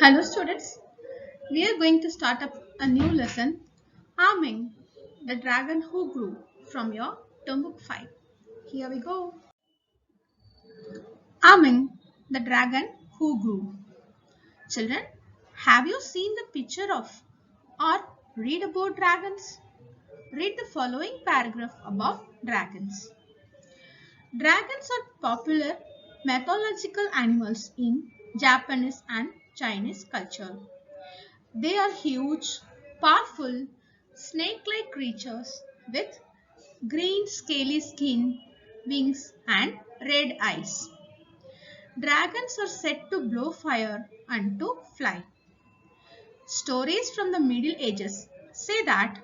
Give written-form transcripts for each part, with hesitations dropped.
Hello students, we are going to start up a new lesson, Arming the Dragon Who Grew from your term book 5. Here we go. Arming the Dragon Who Grew. Children, have you seen the picture of or read about dragons? Read the following paragraph about dragons. Dragons are popular mythological animals in Japanese and Chinese culture. They are huge, powerful, snake-like creatures with green scaly skin, wings and red eyes. Dragons are said to blow fire and to fly. Stories from the Middle Ages say that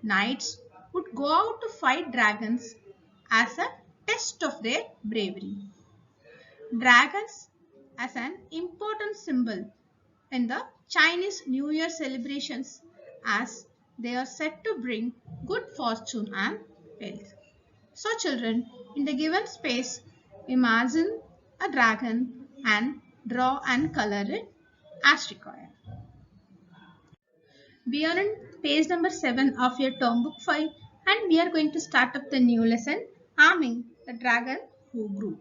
knights would go out to fight dragons as a test of their bravery. Dragons as an important symbol in the Chinese New Year celebrations as they are said to bring good fortune and wealth. So children, in the given space, imagine a dragon and draw and color it as required. We are on page number 7 of your term book 5 and we are going to start up the new lesson, Arming the Dragon Who Grew.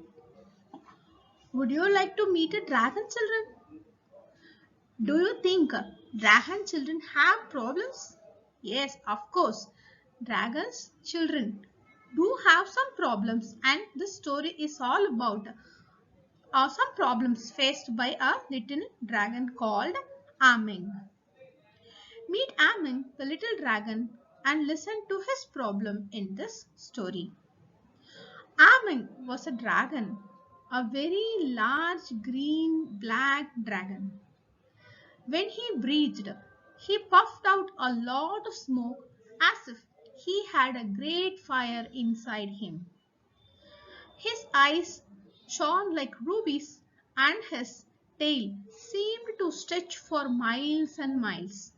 Would you like to meet a dragon, children? Do you think dragon children have problems? Yes, of course. Dragons children do have some problems and this story is all about some problems faced by a little dragon called Aming. Meet Aming, the little dragon, and listen to his problem in this story. Aming was a dragon, a very large green black dragon. When he breathed, he puffed out a lot of smoke as if he had a great fire inside him. His eyes shone like rubies and his tail seemed to stretch for miles and miles.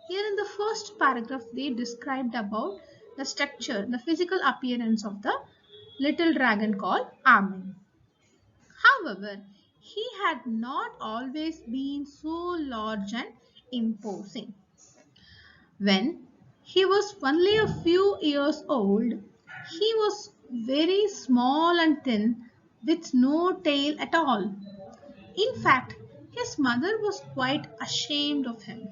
Here in the first paragraph they described about the structure, the physical appearance of the little dragon called Amin. However, he had not always been so large and imposing. When he was only a few years old, he was very small and thin with no tail at all. In fact, his mother was quite ashamed of him.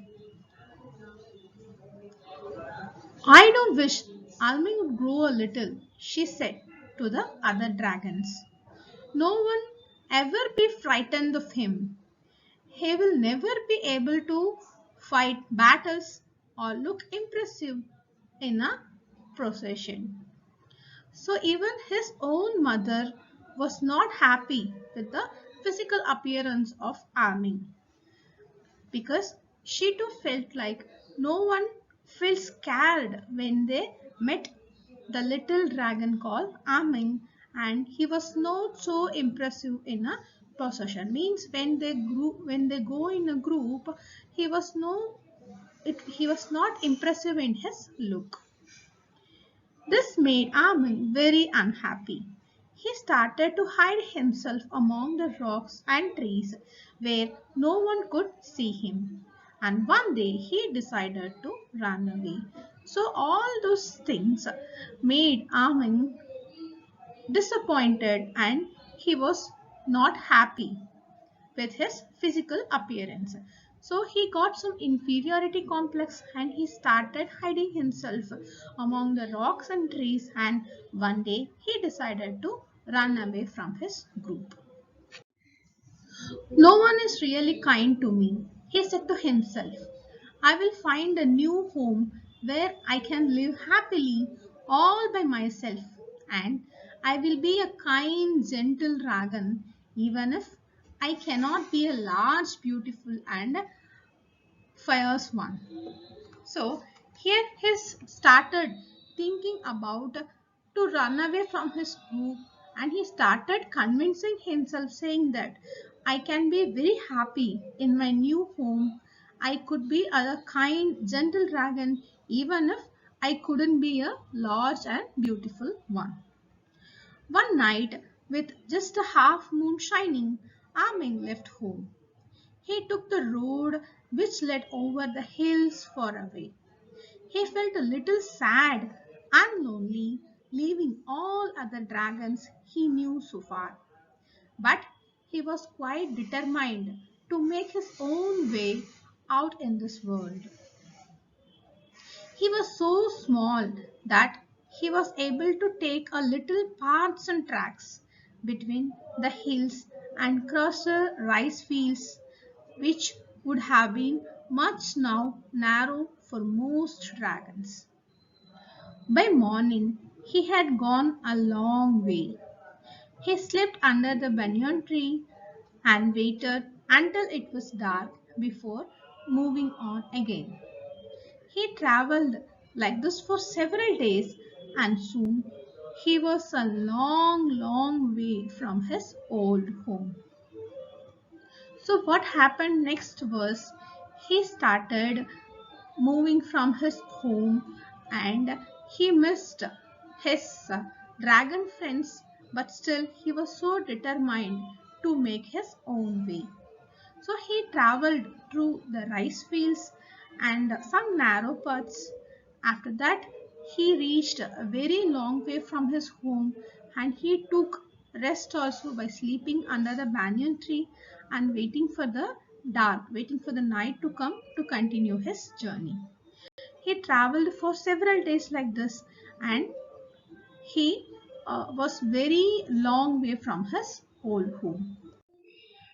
I do wish Almi would grow a little, she said to the other dragons. No one ever be frightened of him. He will never be able to fight battles or look impressive in a procession. So even his own mother was not happy with the physical appearance of Armin because she too felt like no one felt scared when they met the little dragon called Armin, and he was not so impressive in a procession. Means when they go in a group, he was he was not impressive in his look. This made Armin very unhappy. He started to hide himself among the rocks and trees where no one could see him. And one day he decided to run away. So all those things made Armin disappointed and he was not happy with his physical appearance. So he got some inferiority complex and he started hiding himself among the rocks and trees, and one day he decided to run away from his group. No one is really kind to me, he said to himself. I will find a new home where I can live happily all by myself, and I will be a kind, gentle dragon, even if I cannot be a large, beautiful, and fierce one. So here he started thinking about to run away from his group, and he started convincing himself saying that I can be very happy in my new home. I could be a kind, gentle dragon even if I couldn't be a large and beautiful one. One night, with just a half moon shining, Armin left home. He took the road which led over the hills far away. He felt a little sad and lonely, leaving all other dragons he knew so far. But he was quite determined to make his own way out in this world. He was so small that he was able to take a little paths and tracks between the hills and cross the rice fields, which would have been much now narrow for most dragons. By morning, he had gone a long way. He slept under the banyan tree and waited until it was dark before moving on again. He traveled like this for several days and soon he was a long, long way from his old home. So, what happened next was he started moving from his home and he missed his dragon friends, but still he was so determined to make his own way. So he traveled through the rice fields and some narrow paths. After that, he reached a very long way from his home and he took rest also by sleeping under the banyan tree and waiting for the dark, waiting for the night to come to continue his journey. He traveled for several days like this and he was very long way from his old home.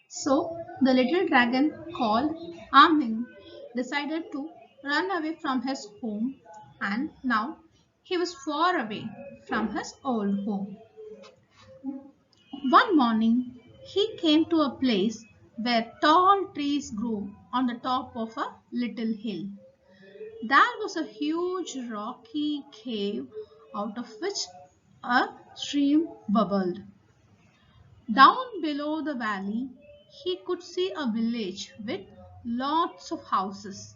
So the little dragon called Amin decided to run away from his home and now he was far away from his old home. One morning he came to a place where tall trees grew on the top of a little hill. There was a huge rocky cave out of which a stream bubbled. Down below the valley, he could see a village with lots of houses.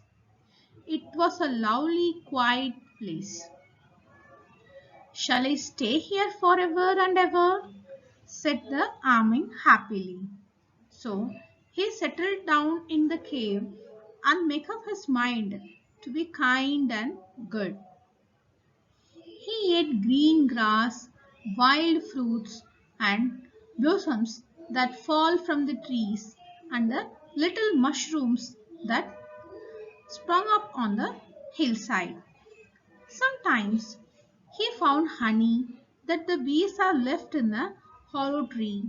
It was a lovely, quiet place. Shall I stay here forever and ever? Said the Amin happily. So he settled down in the cave and made up his mind to be kind and good. He ate green grass, wild fruits, and blossoms that fall from the trees, and the little mushrooms that sprung up on the hillside. Sometimes he found honey that the bees had left in the hollow tree,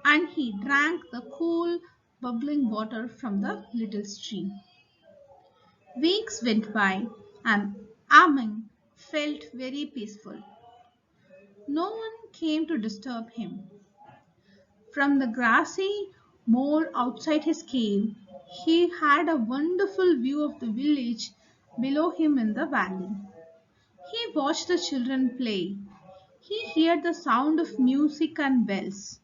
and he drank the cool, bubbling water from the little stream. Weeks went by, and Amin felt very peaceful. No one came to disturb him. From the grassy moor outside his cave, he had a wonderful view of the village below him in the valley. He watched the children play. He heard the sound of music and bells.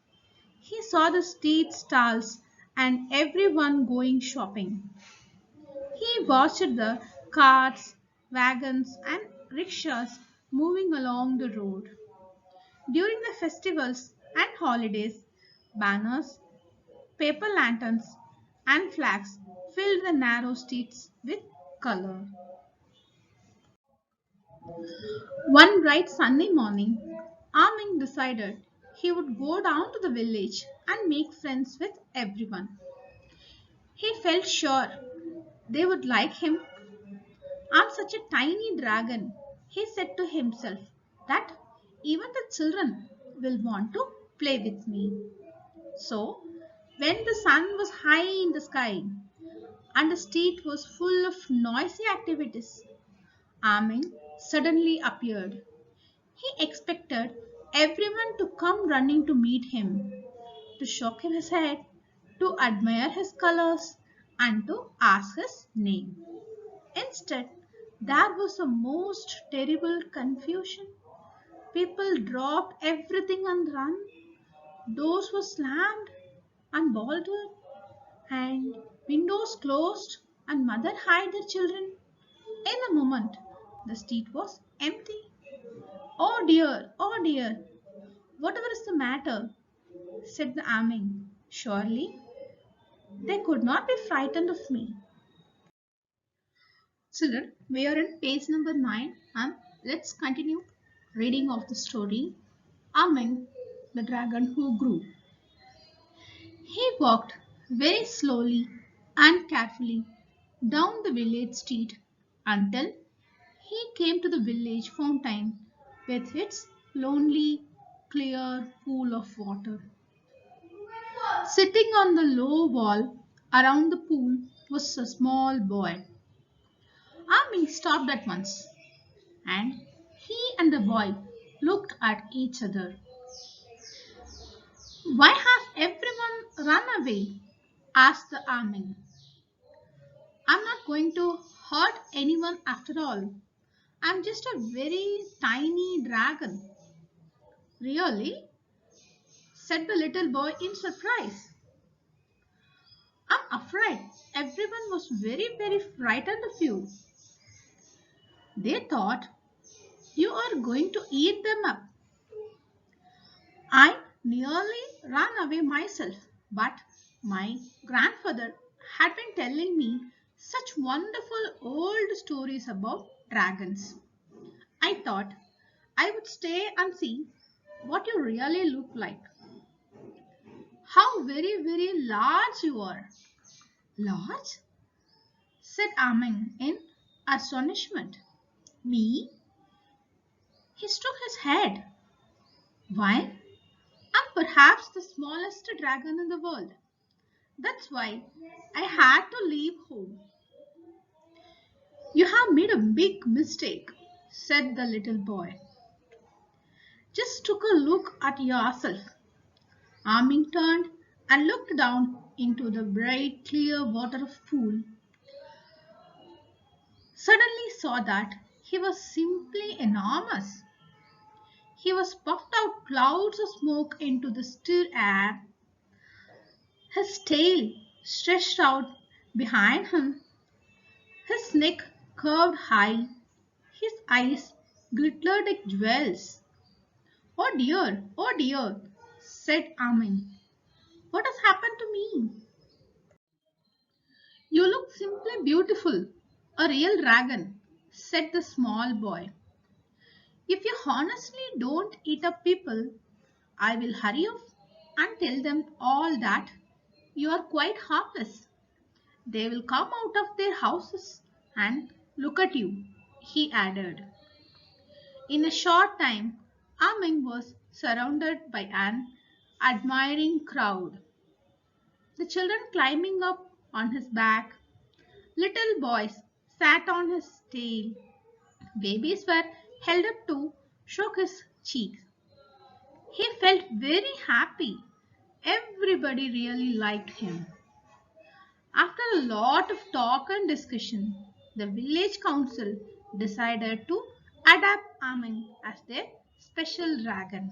He saw the street stalls and everyone going shopping. He watched the carts, wagons, and rickshaws moving along the road. During the festivals and holidays, banners, paper lanterns, and flags filled the narrow streets with color. One bright sunny morning, Amin decided he would go down to the village and make friends with everyone. He felt sure they would like him. I'm such a tiny dragon, he said to himself, that even the children will want to play with me. So, when the sun was high in the sky and the street was full of noisy activities, Amin suddenly appeared. He expected everyone to come running to meet him, to shock his head, to admire his colors, and to ask his name. Instead, there was a most terrible confusion. People dropped everything and ran. Doors were slammed and bolted, and windows closed, and mother hid their children. In a moment, the street was empty. Oh dear, whatever is the matter? Said the Amin. Surely They could not be frightened of me. Children, we are in page number 9 and let's continue reading of the story Amen, the dragon who grew. He walked very slowly and carefully down the village street until he came to the village fountain with its lonely, clear pool of water. Sitting on the low wall around the pool was a small boy. Ami stopped at once, and he and the boy looked at each other. Why has everyone run away? Asked the Amin. I'm not going to hurt anyone after all. I'm just a very tiny dragon. Really? Said the little boy in surprise. I'm afraid everyone was very frightened of you. They thought you are going to eat them up. I nearly ran away myself, but my grandfather had been telling me such wonderful old stories about dragons. I thought I would stay and see what you really look like. How very large you are. Large? Said Amin in astonishment. Me? He shook his head. Why? I'm perhaps the smallest dragon in the world. That's why I had to leave home. You have made a big mistake, said the little boy. Just took a look at yourself. Amin turned and looked down into the bright, clear water of pool. Suddenly saw that he was simply enormous. He was puffed out clouds of smoke into the still air. His tail stretched out behind him, his neck curved high, his eyes glittered like jewels. Oh dear, said Amin. What has happened to me? You look simply beautiful, a real dragon, said the small boy. If you honestly don't eat up people, I will hurry off and tell them all that you are quite harmless. They will come out of their houses and look at you, he added. In a short time, Amin was surrounded by an admiring crowd. The children climbing up on his back, little boys sat on his tail, babies were held up to stroke his cheeks. He felt very happy. Everybody really liked him. After a lot of talk and discussion, the village council decided to adopt Amin as their special dragon.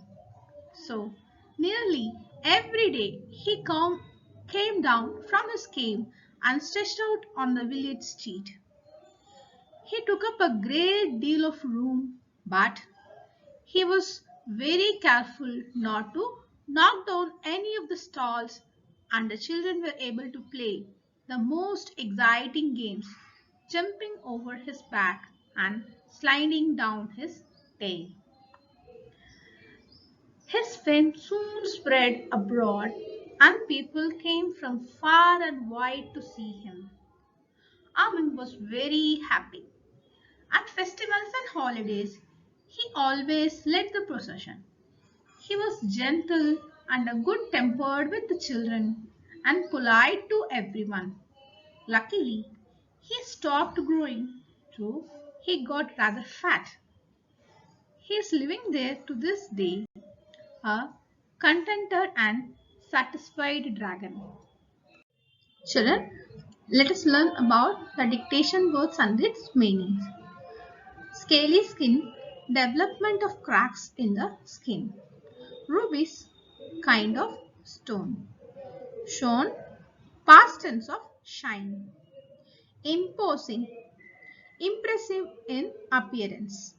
So, nearly every day came down from his cave and stretched out on the village street. He took up a great deal of room, but he was very careful not to knock down any of the stalls, and the children were able to play the most exciting games, jumping over his back and sliding down his tail. His fame soon spread abroad, and people came from far and wide to see him. Amin was very happy. At festivals and holidays, he always led the procession. He was gentle and a good tempered with the children and polite to everyone. Luckily, he stopped growing, though he got rather fat. He is living there to this day, a contented and satisfied dragon. Children, let us learn about the dictation words and its meanings. Scaly skin, development of cracks in the skin. Rubies, kind of stone. Shone, past tense of shine. Imposing, impressive in appearance.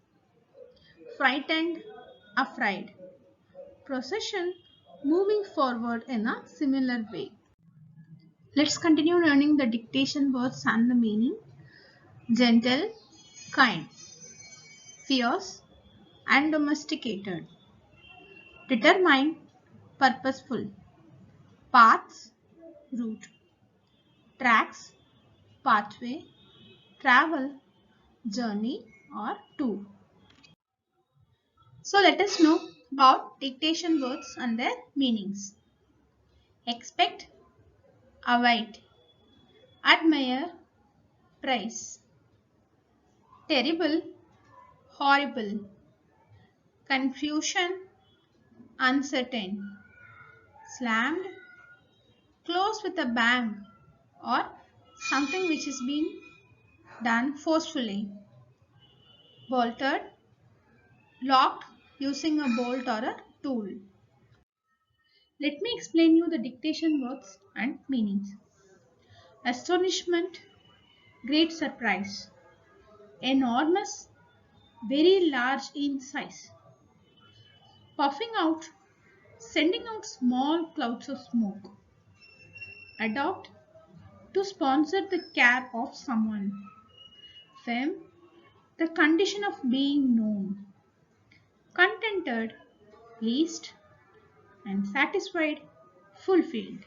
Frightened, afraid. Procession, moving forward in a similar way. Let's continue learning the dictation words and the meaning. Gentle, kind, fierce and domesticated. Determined, purposeful. Paths, route. Tracks, pathway, travel, journey or tour. So let us know about dictation words and their meanings. Expect, await, admire, praise. Terrible, horrible, confusion, uncertain, slammed, close with a bang or something which is being done forcefully, bolted, locked using a bolt or a tool. Let me explain you the dictation words and meanings. Astonishment, great surprise, enormous, very large in size, puffing out, sending out small clouds of smoke, adopt, to sponsor the care of someone, fame, the condition of being known, contented, pleased, and satisfied, fulfilled.